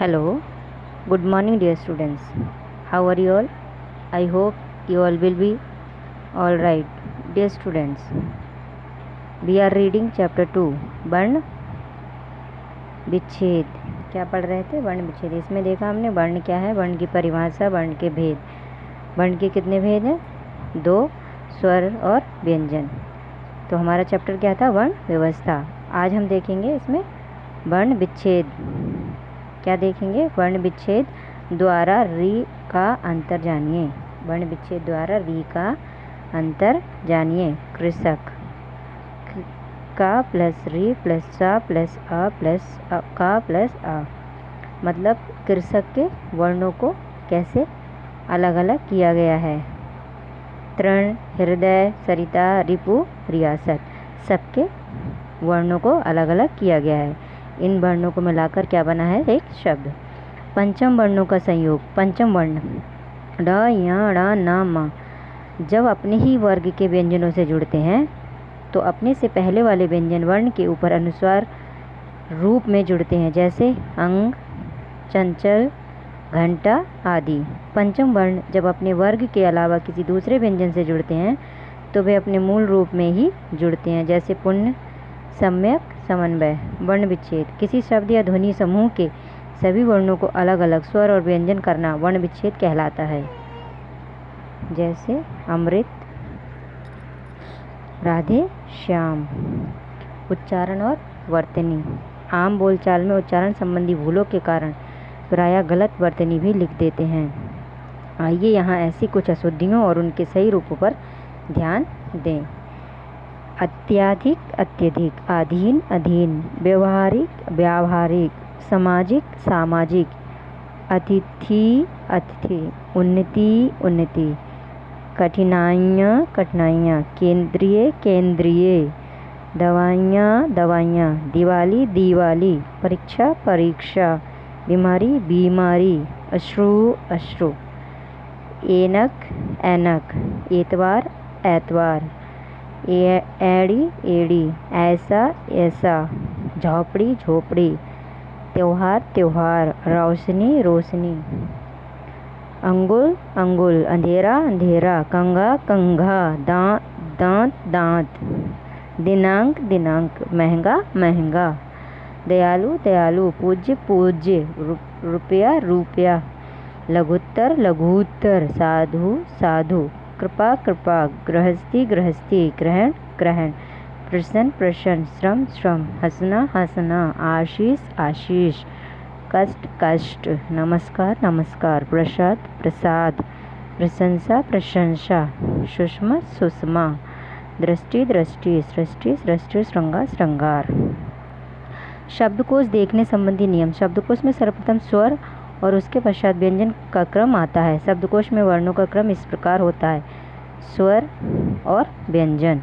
Hello, good morning dear students. How are you all? I hope you all will be all right. Dear students, we are reading chapter 2 वर्ण विच्छेद। क्या पढ़ रहे थे? वर्ण विच्छेद। इसमें देखा हमने वर्ण क्या है, वर्ण की परिभाषा, वर्ण के भेद। वर्ण के कितने भेद हैं? 2, स्वर और व्यंजन। तो हमारा चैप्टर क्या था? वर्ण व्यवस्था। आज हम देखेंगे इसमें वर्ण विच्छेद। क्या देखेंगे? वर्ण विच्छेद द्वारा री का अंतर जानिए। वर्ण विच्छेद द्वारा री का अंतर जानिए। कृषक, का प्लस री प्लस सा प्लस आ प्लस का प्लस आ, मतलब कृषक के वर्णों को कैसे अलग अलग किया गया है। तृण, हृदय, सरिता, रिपु, रियासत, सबके वर्णों को अलग अलग किया गया है। इन वर्णों को मिलाकर क्या बना है? एक शब्द। पंचम वर्णों का संयोग। पंचम वर्ण ड, य, ण, न, म जब अपने ही वर्ग के व्यंजनों से जुड़ते हैं तो अपने से पहले वाले व्यंजन वर्ण के ऊपर अनुस्वार रूप में जुड़ते हैं, जैसे अंग, चंचल, घंटा आदि। पंचम वर्ण जब अपने वर्ग के अलावा किसी दूसरे व्यंजन से जुड़ते हैं तो वे अपने मूल रूप में ही जुड़ते हैं, जैसे पुण्य, सम्यक, समन्वय। वर्ण विच्छेद किसी शब्द या ध्वनि समूह के सभी वर्णों को अलग अलग स्वर और व्यंजन करना वर्ण विच्छेद कहलाता है, जैसे अमृत, राधे, श्याम। उच्चारण और वर्तनी। आम बोलचाल में उच्चारण संबंधी भूलों के कारण प्रायः गलत वर्तनी भी लिख देते हैं। आइए यहाँ ऐसी कुछ अशुद्धियों और उनके सही रूपों पर ध्यान दें। अत्याधिक, अत्यधिक, अधीन, अधीन, व्यवहारिक, व्यावहारिक, सामाजिक, सामाजिक, अतिथि, अतिथि, उन्नति, उन्नति, कठिनाइयाँ, कठिनाइयाँ, केंद्रीय, केंद्रीय, दवाइयाँ, दवाइयाँ, दिवाली, दिवाली, परीक्षा, परीक्षा, बीमारी, बीमारी, अश्रु, अश्रु, ऐनक, ऐनक, एतवार, एतवार, एड़ी, एड़ी, ऐसा, ऐसा, झोपड़ी, झोपड़ी, त्योहार, त्योहार, रोशनी, रोशनी, अंगुल, अंगुल, अंधेरा, अंधेरा, कंघा, कंघा, दांत, दांत, दांत, दिनांक, दिनांक, महंगा, महंगा, दयालु, दयालु, पूज्य, पूज्य, रुपया, रुपया, लघुत्तर, लघुत्तर, साधु, साधु, कृपा, कृपा, गृहस्थी, गृहस्थी, ग्रहण, ग्रहण, प्रसन्न, प्रसन्न, श्रम, श्रम, हंसना, हंसना, आशीष, आशीष, कष्ट, कष्ट, नमस्कार, नमस्कार, प्रसाद, प्रसाद, प्रशंसा, प्रशंसा, सुषमा, सुषमा, दृष्टि, दृष्टि, सृष्टि, सृष्टि, श्रृंगार, श्रृंगार। शब्दकोश देखने संबंधी नियम। शब्दकोश में सर्वप्रथम स्वर और उसके पश्चात व्यंजन का क्रम आता है। शब्दकोश में वर्णों का क्रम इस प्रकार होता है: स्वर और व्यंजन।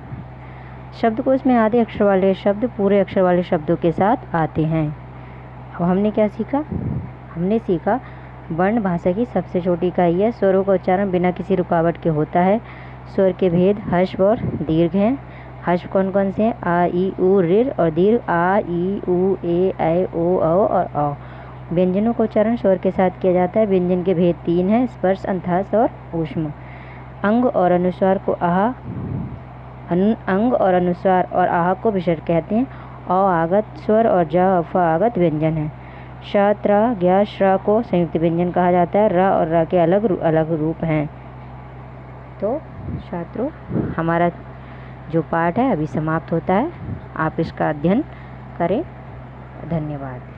शब्दकोश में आधे अक्षर वाले शब्द पूरे अक्षर वाले शब्दों के साथ आते हैं। अब हमने क्या सीखा? हमने सीखा वर्ण भाषा की सबसे छोटी इकाई है। स्वरों का उच्चारण बिना किसी रुकावट के होता है। स्वर के भेद हर्ष और दीर्घ हैं। हर्ष कौन कौन से हैं? आ, ई, उ, ऋ, और दीर्घ आ, ई, उ, ए, ऐ, ओ, औ और औ। व्यंजनों का उच्चारण स्वर के साथ किया जाता है। व्यंजन के भेद 3 हैं: स्पर्श, अंतःस्थ और ऊष्म। अंग और अनुस्वार को आह, अंग और अनुस्वार और आह को विसर्ग कहते हैं। अ आगत स्वर और ज, फ आगत व्यंजन है। श, त्र, ज्ञ, श्र को संयुक्त व्यंजन कहा जाता है। र और र के अलग अलग रूप हैं। तो छात्रों, हमारा जो पाठ है अभी समाप्त होता है। आप इसका अध्ययन करें। धन्यवाद।